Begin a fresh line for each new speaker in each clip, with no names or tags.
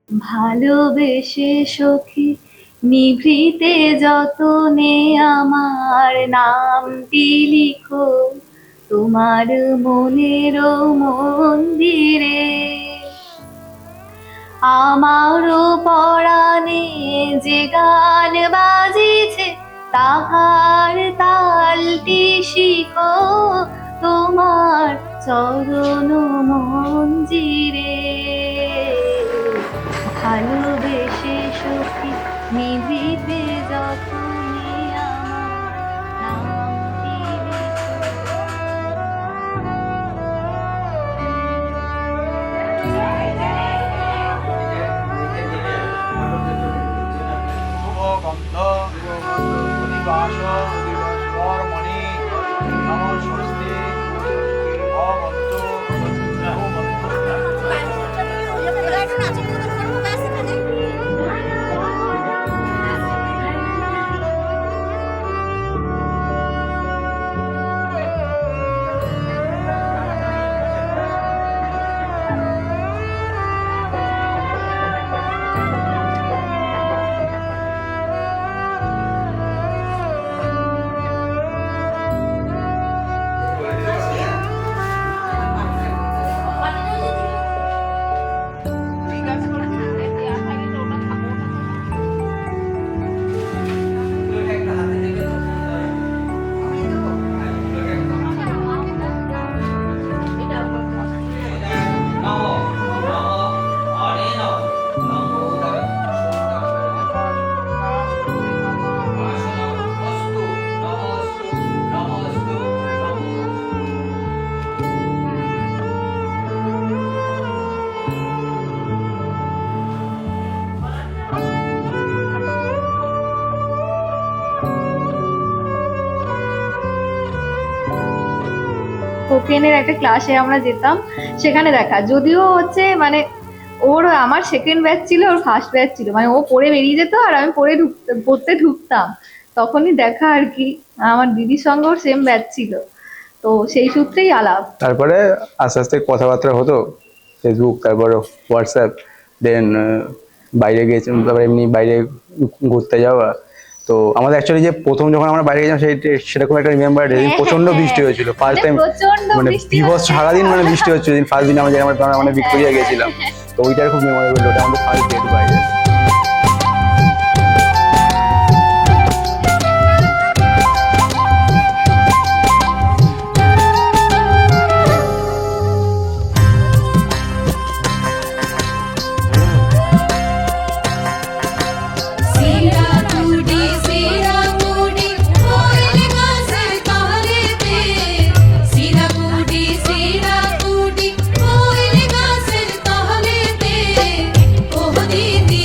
ভালোবেসে সখী নিভৃতে যতনে আমার নামটি লিখো তোমার মনের মন্দিরে। আমারও পরাণে যে গান বাজিছে তাহার তালটি শিখো তোমার চরণ মঞ্জিরে। ভালোবেসে সখী নিভিতে যতনে আমার নামটি
শুভগন্ধ অধিবাস মণি নম স্বস্তি ভবন্ত
কোকেনের একটা ক্লাসে আমরা যেতাম, সেখানে দেখা যদিও হচ্ছে মানে ওর আমার সেকেন্ড ব্যাচ ছিল, ওর ফার্স্ট ব্যাচ ছিল, মানে ও পড়ে বেরিয়ে যেত আর আমি পড়তে ঢুকতাম, তখনই দেখা আর কি। আমার দিদির সঙ্গে ওর সেম ব্যাচ ছিল, তো সেই সূত্রেই আলাপ।
তারপরে আস্তে আস্তে কথাবার্তা হতো, ফেসবুক, তারপরে হোয়াটসঅ্যাপ, দেন বাইরে গিয়েছিলাম, তারপরে এমনি বাইরে ঘুরতে যাওয়া। তো আমাদের অ্যাকচুয়ালি যে প্রথম যখন আমরা বাইরে গেছিলাম সেরকম একটা রিমেম্বার, যেদিন প্রচন্ড বৃষ্টি হয়েছিল ফার্স্ট টাইম, মানে বিভৎস সারাদিন মানে বৃষ্টি হচ্ছিল। যেদিন ফার্স্ট দিন আমরা মানে ভিক্টোরিয়া গেছিলাম, তো ওইটার খুব মেমোরেবল, ওটা আমাদের ফার্স্ট ডেট বাইরে।
দিদি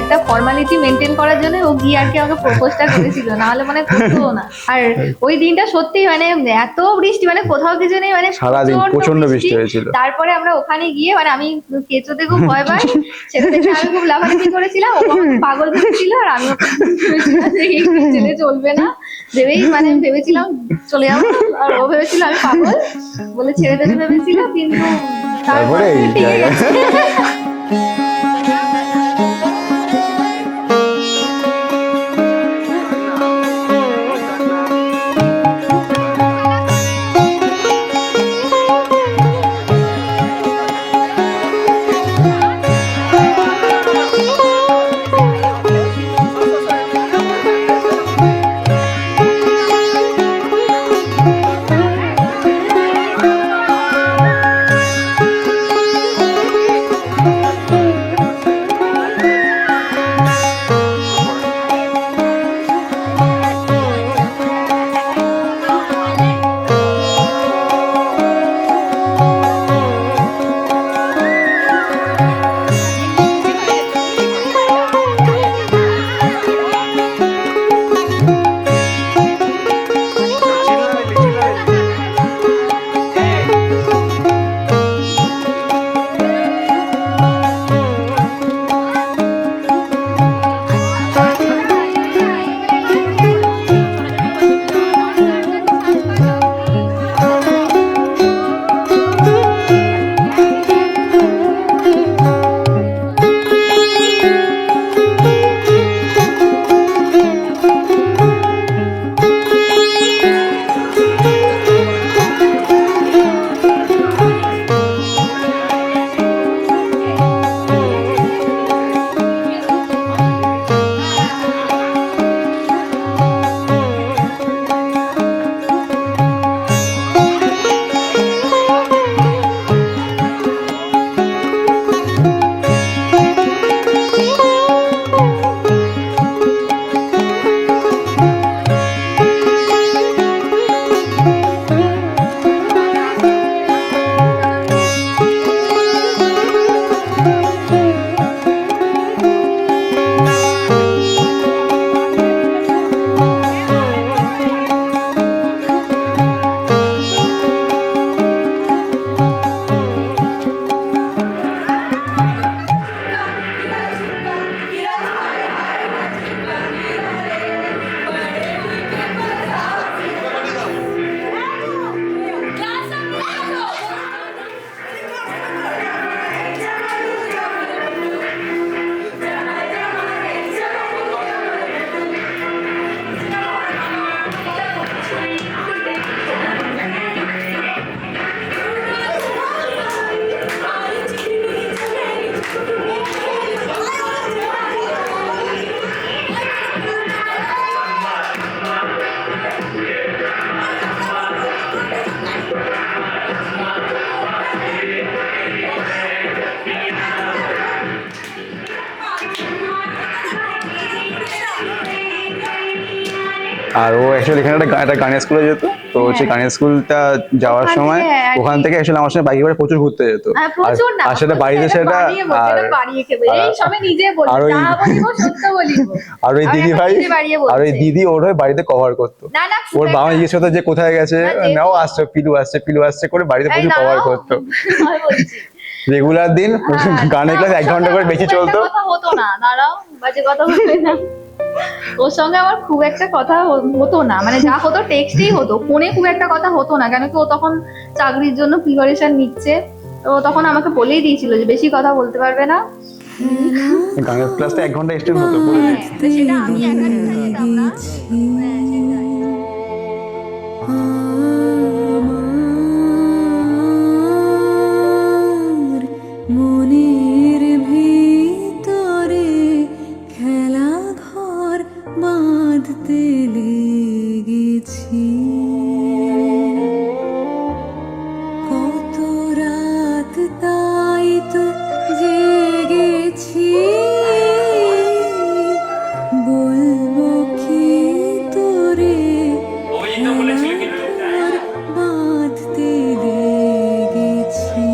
একটা ফর্মালিটি মেনটেন করার জন্য ও গিয়ে আর কি আমাকে প্রপোজটা করেছিল, না হলে মানে করতো না। আর ওই দিনটা সত্যি মানে এত বৃষ্টি, মানে কোথাও কিছু নেই, মানে
সারাদিন প্রচন্ড বৃষ্টি হয়েছিল।
তারপরে আমরা ওখানে গিয়ে মানে আমি কেঁচোতে খুব ভয় পাই, সেটা দেখে আমি খুব লাফালাফি করেছিলাম, ও আমাকে পাগল ভেবেছিল আর আমি ওকে ভেবেছিলাম যে এই ছেলে চলবে না, ভেবেই মানে আমি ভেবেছিলাম চলে যাবো, আর ও ভেবেছিল আমি পাগল বলে ছেড়ে দেবে ভেবেছিল, কিন্তু
তারপরে এই
ঠিক
জায়গায়
আছে।
আর ও অ্যাকচুয়ালি এখানে একটা গানের স্কুলে যেত, তো সেই গানের স্কুলটা যাওয়ার
ওখান
সময়
থেকে আর কি-
ওখান থেকে অ্যাকচুয়ালি আমার সঙ্গে বাইকে করে প্রচুর ঘুরতে যেত।
হ্যাঁ, প্রচুর না,
আর সেটা বাড়িতে সেটা
বাড়িয়ে বলছে,
আর
এটা বাড়িয়ে খেবে, এই
আর-
সবে নিজে বলছে,
আর ওই-
যা বলিব সত্য বলিব।
আর ওই
আমি
দিদি
এখন
ভাই
নিজে বাড়িয়ে
আর ওই
বলছে।
দিদি ওর হয়ে বাড়িতে কভার করতো।
না না, খুব
ওর বাবা
একটা-
জিজ্ঞেস করতো যে কোথায় গেছে,
না, যেহেতু-
নাও আসছে পিলু আসছে করে বাড়িতে
এই
প্রচুর কভার
দাঁড়াও,
করতো।
আমি বলছি।
রেগুলার দিন
হ্যাঁ,
গানের
না,
ক্লাস
ওর
1 ঘন্টা
সঙ্গে
করে
আমার
বেশি
খুব একটা
চলতো।
কথা হতো না, দাঁড়াও, বাজে কথা বলবে না। ওর সঙ্গে আমার খুব একটা কথা হতো না, মানে যা হতো টেক্সটেই হতো, ফোনে খুব একটা কথা হতো না, কেন কি ও তখন চাকরির জন্য প্রিপারেশন নিচ্ছে, তো তখন আমাকে বলেই দিয়েছিল যে বেশি কথা বলতে পারবে না।
গানের ক্লাসটা 1 ঘন্টা এক্সটেন্ড হতো বলে
হ্যাঁ,
দিয়েছি।
তো সেটা আমি একা নিতে যেতাম না। হ্যাঁ, সেটাই।
আমার মনের ভিতরে খেলা ঘর বাঁধতে লেগেছি, কত রাত তাই তো জেগেছি, বলবো কি তোরে খেলা ঘর বাঁধতে লেগেছি।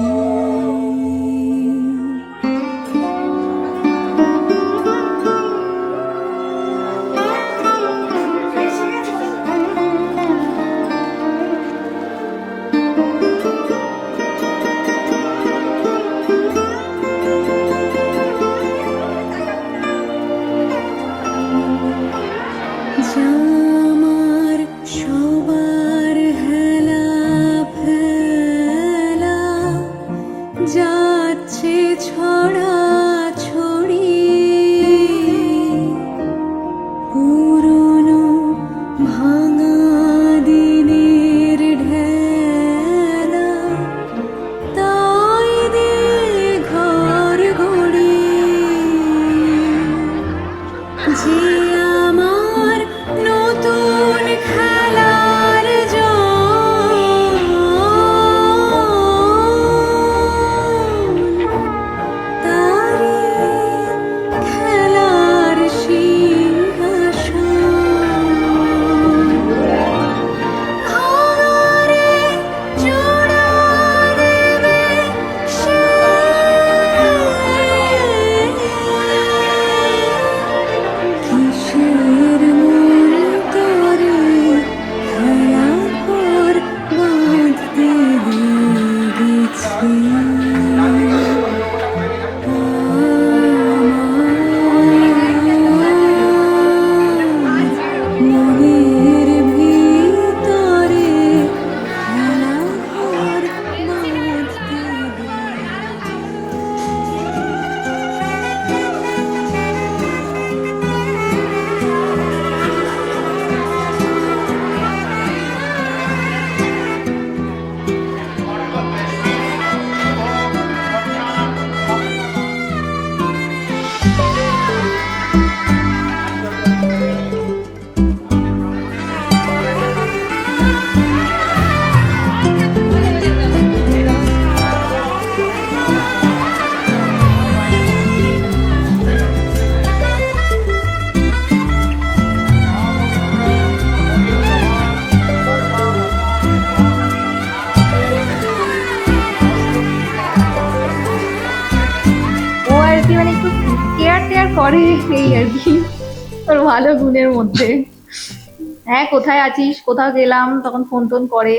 করে, এই আর কি ওর ভালো গুণের মধ্যে। হ্যাঁ, কোথায় আছিস, কোথাও গেলাম তখন ফোন টোন করে,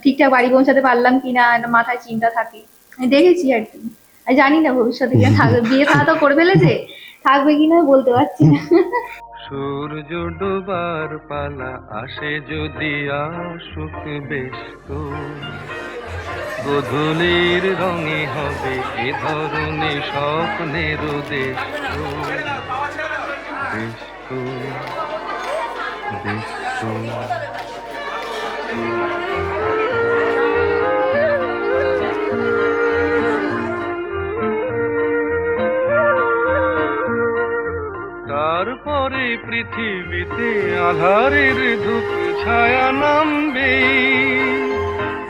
ঠিকঠাক বাড়ি পৌঁছাতে পারলাম কিনা একটা মাথায় চিন্তা থাকে। আমি দেখেছি আর কি, আমি জানি না ভবিষ্যতে কিনা থাকবে, বিয়ে থা তো করে ফেলেছে, থাকবে কিনা বলতে পারছি না।
সূর্য ডোবার পালা আসে যদি আসুক বেশ তো, গোধূলির রঙে হবে এ ধরনের স্বপ্নের দেশ তো, বেশ তো, বেশ তো। তারপরে পৃথিবীতে আধারের ধূপ ছায়া নামবে,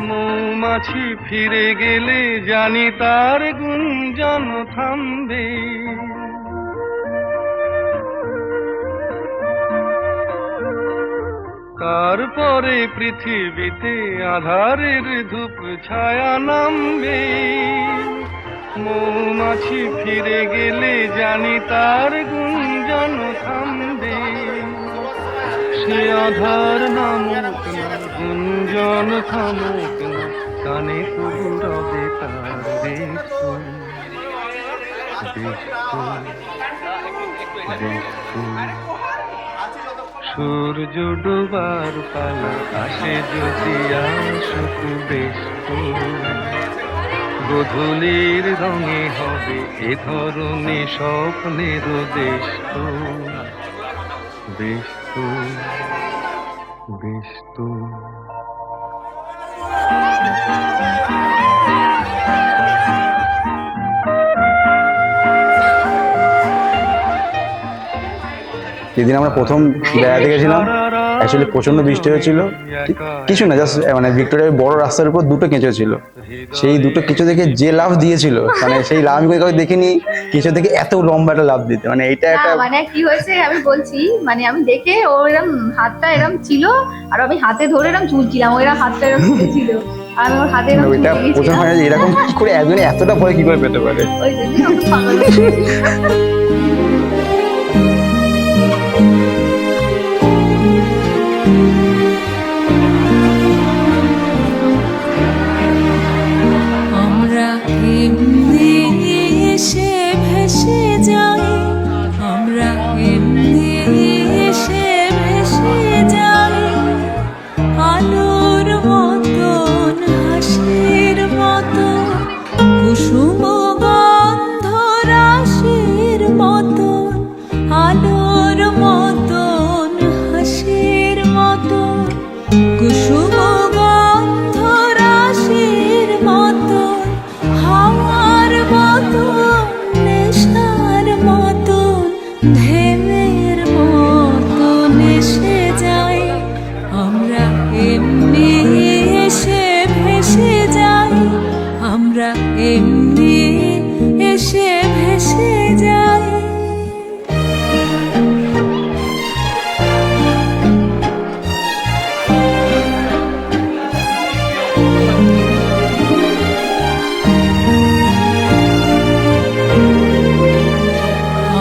মৌমাছি ফিরে গেলে জানি তার গুঞ্জন থামবে। তারপরে পৃথিবীতে আধারের ধূপ ছায়া নামবে, মৌমাছি ফিরে গেলে জানি তার গুঞ্জন থামবে। সে আধার নামুক না, গুঞ্জন থামুক না, কানে তবু রবে তার বেশ, সূর্য ডোবার পালা আসে যদি আসুক বেশ তো, গোধূলির রঙে হবে এ ধরনের স্বপ্নের দেশ তো, বেশ তো, বেশ তো।
যেদিন আমরা প্রথম বেড়াতে গেছিলাম অ্যাকচুয়ালি প্রচন্ড বৃষ্টি হয়েছিল, কিছু না জাস্ট মানে ভিক্টোরিয়ার বড় রাস্তার উপর দুটো কেঁচো ছিল, সেই দুটো কেঁচো দেখে যে লাফ দিয়েছিল, মানে সেই লাভ আমি কাউকে দেখিনি কেঁচো থেকে এত লম্বা একটা লাফ দিতে, মানে এটা একটা
মানে কি হয়েছে আমি বলছি, মানে আমি দেখে ও এরম হাতটা এরম ছিল, আর আমি হাতে ধরে এরম ঝুলছিলাম, ও এরম হাতটা এরম ছিল, আর আমি ওর হাতে এরম
ওইটা
ঝুলে
প্রথম
গেছিলাম।
হয় যে এরকম কি করে একজনে এতটা ভয় কি করে পেতে পারে।
ওই জন্য ওকে পাগল হয়ে গেছিলাম।
আমরা এমনি এসে ভেসে যাই, আমরা এমনি এসে ভেসে যাই, আলোর মতন হাসির মতন, কুসুম গন্ধ রাশির মতন, আলোর মতন হাসির মতন, কুসুম গন্ধ রাশির মতন, হাওয়ার মতন নেশার মতন, ঢেউয়ের মতন এসে যাই, আমরা এমনি এসে ভেসে যাই, আমরা এমনি এসে ভেসে যাই।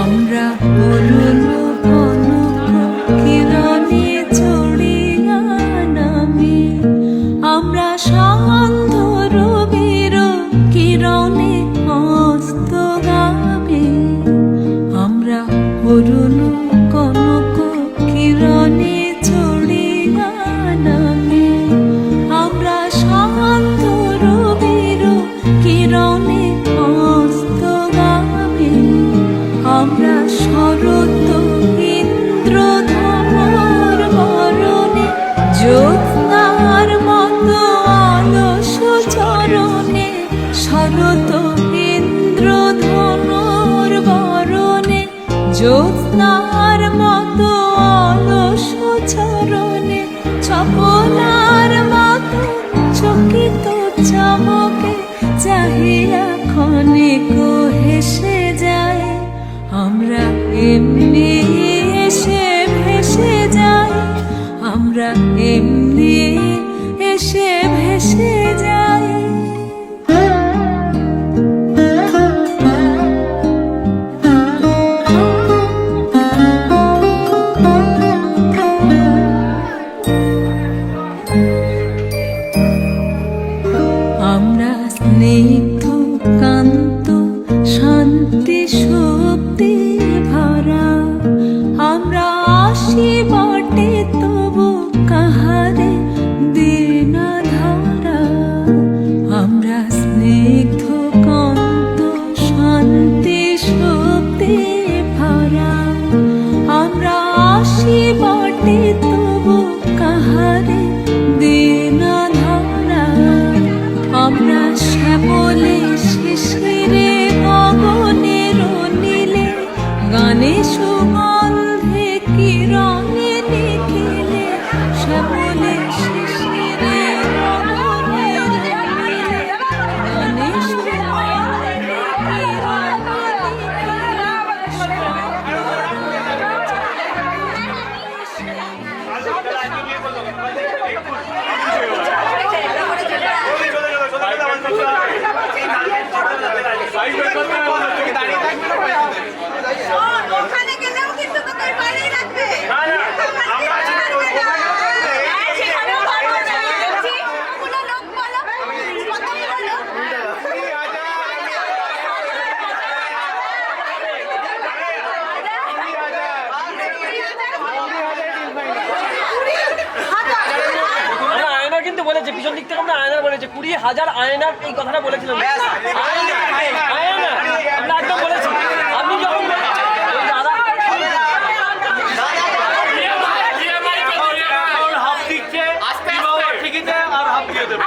আমরা অরুণ কনক কিরণে চড়িয়া নামি, আমরা সান্ধ্য রবির কিরণে অস্তগামী, আমরা অরুণ কনক কিরণে চড়িয়া নামি, আমরা সান্ধ্য রবির কিরণে অস্তগামী, আমরা শরৎ ইন্দ্রধনুর বরণে, জ্যোৎস্নার মতো অলস চরণে, শরৎ ইন্দ্রধনুর বরণে, জ্যোৎস্নার মতো অলস চরণে, চপলার মতো চকিত চমকে চাহিয়া ক্ষণিক হেসে যায়, আমরা এমনি এসে ভেসে যাই, আমরা এমনি এসে ভেসে যাই। আমরা স্নিগ্ধ কান্ত শান্তি শক্তি ভরা, আমরা আসি বটে তবু কাহারে দিন ধরা। আমরা স্নিগ্ধ কান্ত শান্তি শক্তি ভরা, আমরা আসি বটে তবু কাহারে দিন ধরা। আমরা শ্যামলে শিশিরে গগনের নীলে, গানে সুগন্ধে কিরণে নিখিলে, শ্যামলে শিশিরে গগনের নীলে, গানে সুগন্ধে কিরণে
ওখানে গেলেও কিন্তু তোকে বাইরেই রাখবে।
আয়নার কিন্তু বলেছে, পিছন দিক থেকে আমরা আয়নার বলেছে 20,000 আয়নার এই কথাটা বলেছিলাম। আয়না আমরা একদম বলেছি। আপনি যখন ওই দাদা হাফ দিচ্ছে, ঠিকইতে আর হাফ দিয়ে দেবে।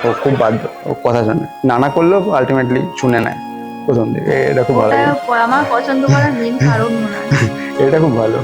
ও খুব বাধ্য, ও কথা শোনে, নানা করলেও আলটিমেটলি শুনে নেয় প্রথম থেকে। এটা খুব ভালো লাগে।
ওটা আমার পছন্দ করার মেন কারণ মনে হয়।
এটা খুব ভালো।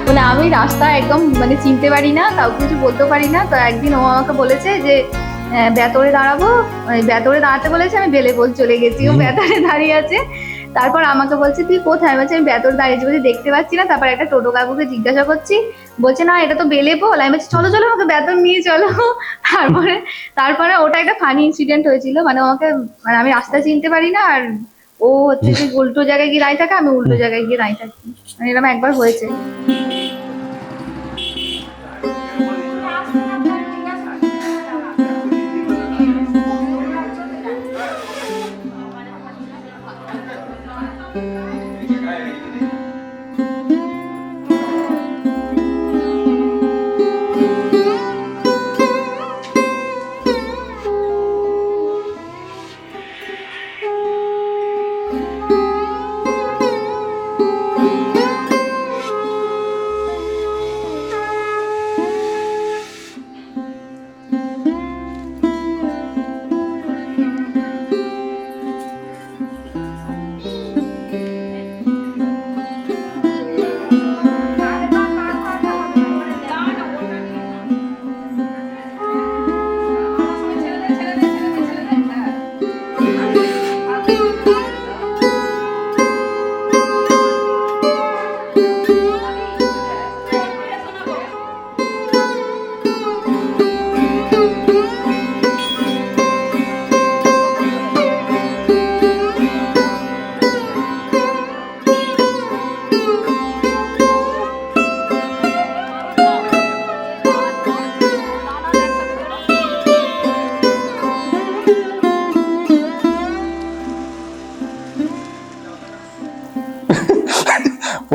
মানে আমি রাস্তা একদম মানে চিনতে পারি না, কাউকে কিছু বলতে পারি না। তো একদিন ও আমাকে বলেছে যে বেতরে দাঁড়াবো, বেতরে দাঁড়াতে বলেছে, আমি বেলেপোল চলে গেছি, ও বেতরে দাঁড়িয়ে আছে। তারপর আমাকে বলছে তুই কোথায়? বলছে আমি বেতরে দাঁড়িয়েছি। বলছি দেখতে পাচ্ছি না। তারপর একটা টোটো কাকুকে জিজ্ঞাসা করছি, বলছে না এটা তো বেলেপোল। আমি বলছি চলো চলো আমাকে বেতন নিয়ে চলো। তারপরে ওটা একটা ফানি ইনসিডেন্ট হয়েছিল। মানে আমাকে মানে আমি রাস্তা চিনতে পারি না, আর ও হচ্ছে যে উল্টো জায়গায় গিয়ে দাঁড়িয়ে থাকে, আমি উল্টো জায়গায় গিয়ে দাঁড়িয়ে থাকি। মানে এরকম একবার হয়েছে।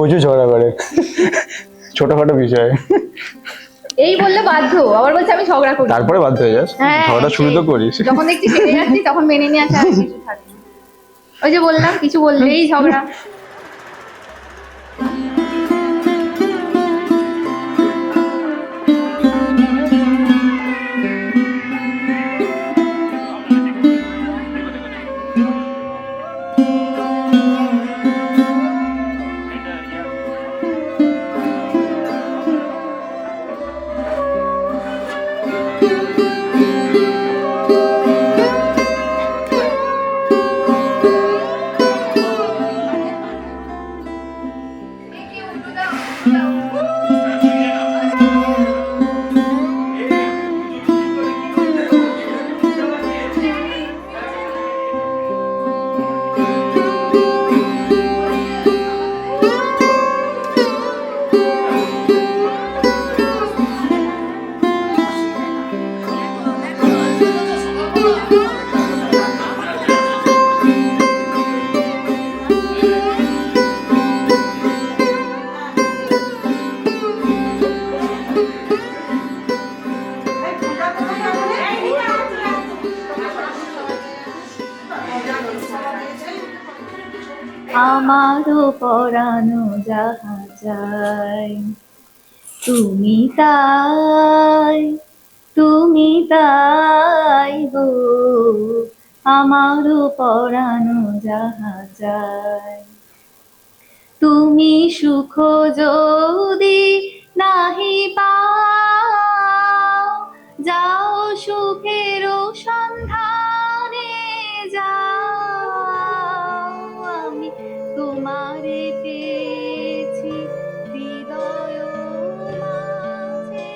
প্রচুর ঝগড়া করে ছোটখাটো বিষয়ে।
এই বললে বাধ্য, আবার বলছে আমি ঝগড়া করি।
তারপরে বাধ্য হয়ে যাস,
হ্যাঁ,
ঝগড়া শুরু তো
সেই।
করিস।
যখন দেখছি হেরে যাচ্ছি তখন মেনে নিয়ে আসা আর কিছু থাকে না। ওই যে বললাম কিছু বললেই ঝগড়া। আমারও পরানো যাহা যায়, তুমি তাই, তুমি তাই গো, আমারও পরানো যাহা যায়। তুমি সুখ যদি নাহি পাও, যাও সুখের সন্ধানে যাও, আমি তোমারে পেয়েছি হৃদয় মাঝে।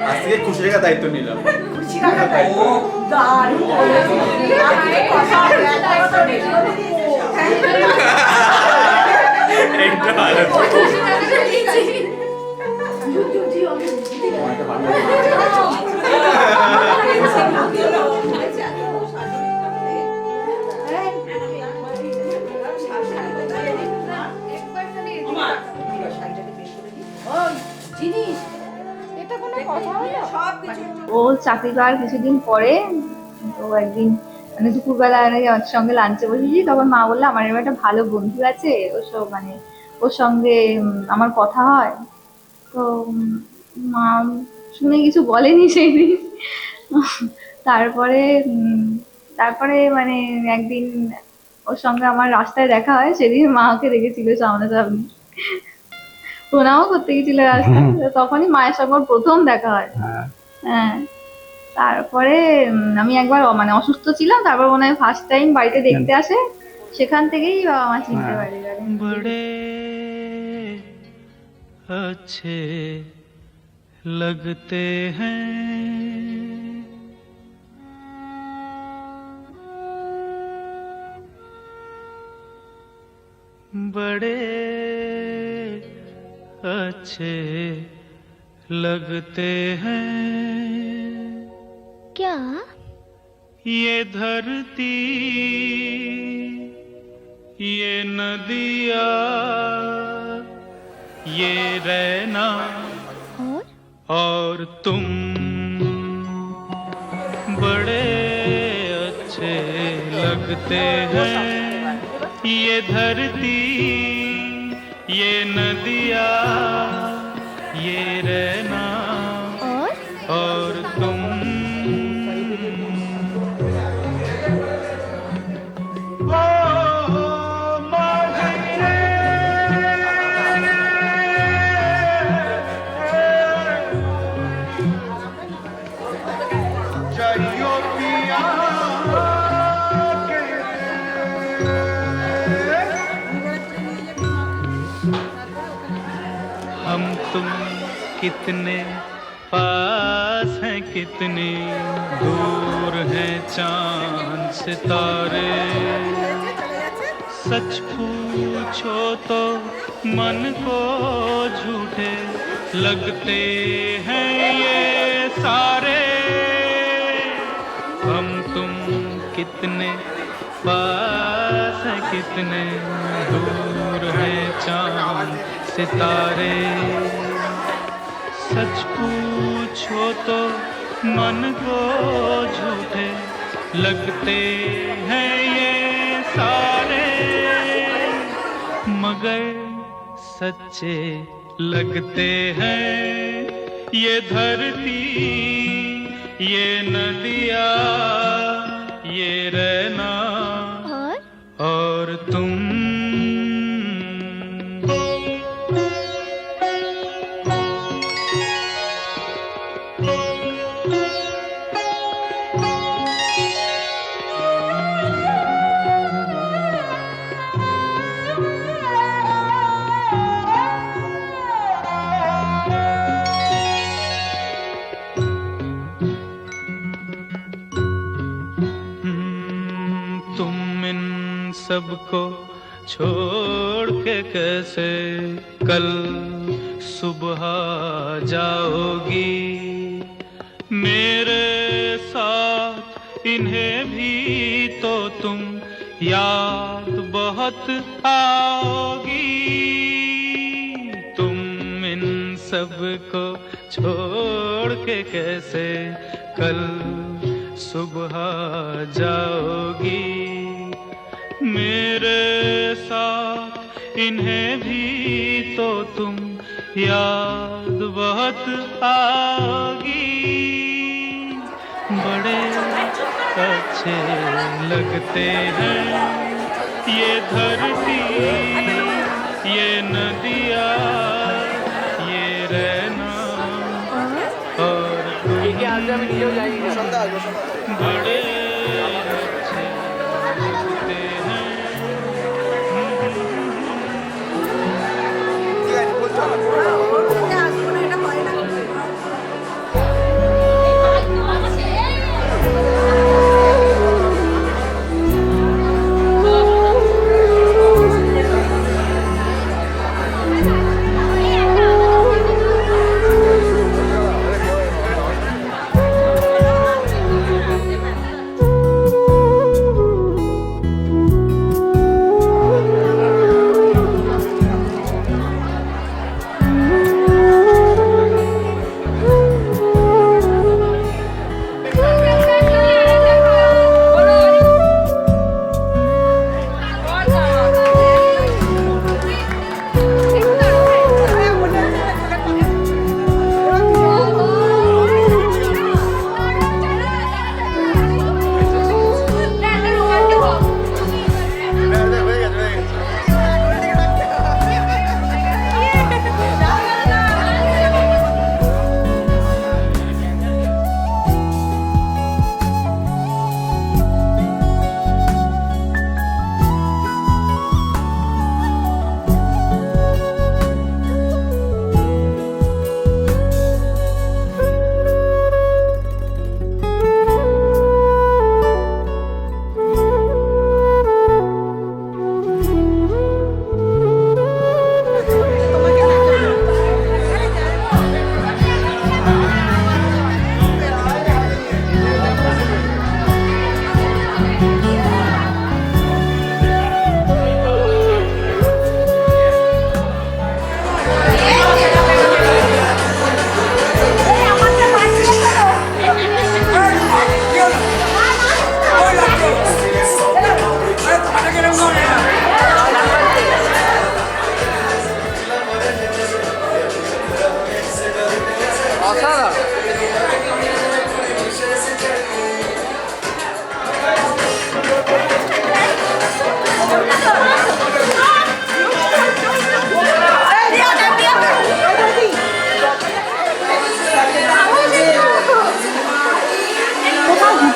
আজ থেকে খুশির দায়িত্ব নিলাম। এইটা ভালো। ও চাকরি পাওয়ার কিছুদিন পরে তো একদিন মানে দুপুরবেলা আমার সঙ্গে লাঞ্চে বসেছি, তখন মা বললো আমার এরকম একটা ভালো বন্ধু আছে, ওর সব মানে ওর সঙ্গে আমার কথা হয়। তো মা শুনে কিছু বলেনি সেই দিন। তারপরে তারপরে মানে একদিন ওর সঙ্গে আমার রাস্তায় দেখা হয়, সেদিন মাকে দেখেছিল সামনাসামনি, প্রণামও করতে গেছিল রাস্তায়। তো তখনই মায়ের সঙ্গে ওর প্রথম দেখা হয়। হ্যাঁ, তারপরে আমি একবার মানে অসুস্থ ছিলাম, তারপর মনে হয় ফার্স্ট টাইম বাড়িতে দেখতে আসে, সেখান থেকেই বাবা মা চিনতে পারে।
बड़े अच्छे लगते हैं बड़े अच्छे लगते हैं
क्या?
ये धरती ये नदिया ये रहना और तुम बड़े अच्छे लगते हैं ये धरती ये नदिया ये रहना और तुम दरियो पिया हम तुम कितने पास हैं, कितने दूर हैं चांद सितारे। सच पूछो तो मन को झूठे लगते हैं ये सारे। हम तुम कितने पास हैं, कितने दूर हैं चांद सितारे। सच पूछो तो मन को झूठे लगते हैं ये सारे, मगर सच्चे लगते हैं ये धरती, ये नदियाँ, ये रहना और तुम। तुम इन सबको छोड़ के कैसे कल सुबह जाओगी। मेरे साथ इन्हें भी तो तुम याद बहुत आओगी। तुम इन सबको छोड़ के कैसे कल सुबह जाओगी। मेरे साथ इन्हें भी तो तुम याद बहुत आओगी। बड़े अच्छे लगते हैं ये धरती, ये नदियाँ, ये रहना और तुम। बड़े अच्छे लगते हैं।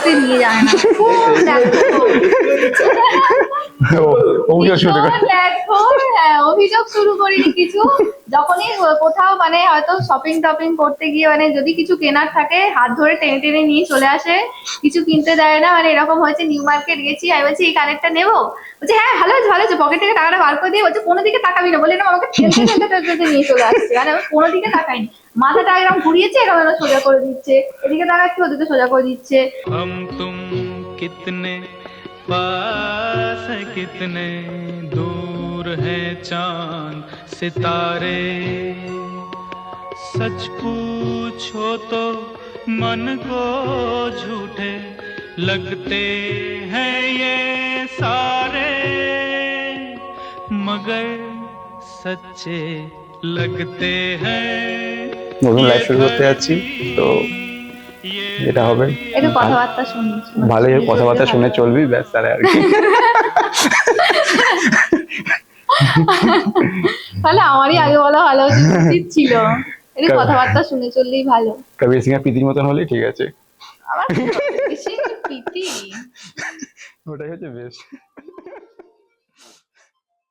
দেখতে নিয়ে যায় না। খুব দেখো।
অভিযোগ শুরু করে
ভীষণ দেখো, হ্যাঁ, অভিযোগ শুরু করিনি কিছু। যখনই কোথাও মানে হয়তো শপিং টপিং করতে গিয়ে মানে যদি কিছু কেনার থাকে হাত ধরে টেনে টেনে নিয়ে চলে আসে, কিছু কিনতে দেয় না। মানে এরকম হয়েছে, নিউ মার্কেট গেছি, আমি বলছি এই কানেরটা নেবো, বলছে হ্যাঁ ভালো আছে ভালো আছে, পকেট থেকে টাকাটা বার করে দিয়ে বলছে কোনো দিকে তাকাবি না, বলে না আমাকে ঠেলতে ঠেলতে ঠেলতে নিয়ে চলে আসছে। মানে আমি কোনো দিকে তাকাইনি, মাথাটা এরকম ঘুরিয়েছে, এরকম এরকম সোজা করে দিচ্ছে, এদিকে তাকাচ্ছে ওদিকে সোজা করে দিচ্ছে।
हम तुम कितने पास है कितने दूर है चांद सितारे, सच पूछो तो मन को झूठे लगते हैं ये सारे, मगर सच्चे लगते हैं।
নতুন লাইফ শুরু করতে যাচ্ছি, তো যেটা হবে
একটু কথাবার্তা শুনি।
ভালোই কথাবার্তা শুনে চলবি, ব্যাস তাহলে আর কি।
তাহলে আমারই আগে বলা ভালো উচিত ছিল, একটু কথাবার্তা শুনে চললেই ভালো।
কবির সিং এর প্রীতির মতন হলেই ঠিক আছে,
আমার বেশি প্রীতি।
ওটাই হচ্ছে বেশ।